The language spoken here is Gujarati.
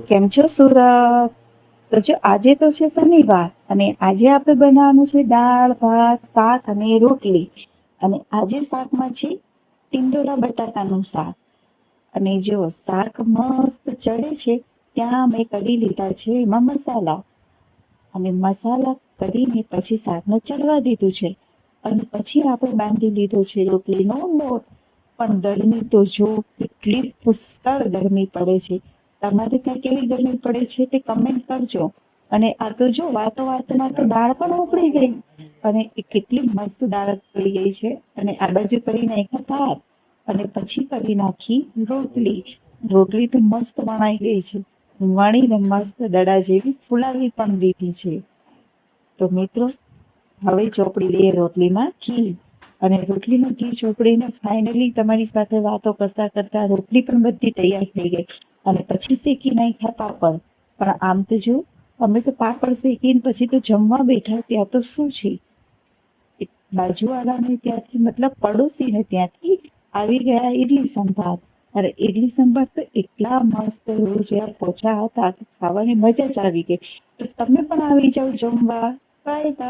કેમ છો સુરત? તો જો આજે તો છે શનિવાર અને આજે આપણે બનાવવાનું છે દાળ ભાત શાક અને રોટલી. અને આજે શાકમાં છે ટીંડોળા બટાકાનું શાક. અને જો શાક મસ્ત ચડે છે ત્યાં મેં કરી લીધા છે એમાં મસાલા. અને મસાલા કરીને પછી શાકને ચડવા દીધું છે. અને પછી આપણે બાંધી લીધો છે રોટલીનો લોટ. પણ ગરમી તો જો કેટલી પુષ્કળ ગરમી પડે છે. તમારે ત્યાં કેવી ગરમી પડે છે તે કમેન્ટ કરજો. અને આ તો જો વાતોમાં તો દાળ પણ ઉકળી ગઈ. અને એ કેટલી મસ્ત દાળ ઉકળી ગઈ છે. અને આ બાજુ કરી નાખ્યા ભાત. અને પછી કરી નાખી રોટલી. રોટલી તો મસ્ત વણાઈ ગઈ છે. વણીને મસ્ત દડા જેવી ફુલાવી પણ દીધી છે. તો મિત્રો હવે ચોપડી દઈએ રોટલીમાં ઘી. અને રોટલીનું ઘી ચોપડીને ફાઇનલી તમારી સાથે વાતો કરતા કરતા રોટલી પણ બધી તૈયાર થઈ ગઈ. અને પછી શેકી નાખ્યા પાપડ. પણ આમ તો જો અમે તો પાપડ શેકીને પછી તો જમવા બેઠા ત્યાં તો શું છે. બાજુવાળાને ત્યાંથી મતલબ પડોશીને ત્યાંથી આવી ગયા ઈડલી સંભાર. અરે ઈડલી સંભાર તો એટલા મસ્ત રોજ પહોંચ્યા હતા ખાવાની મજા જ આવી ગઈ. તો તમે પણ આવી જાઓ જમવા. Bye bye.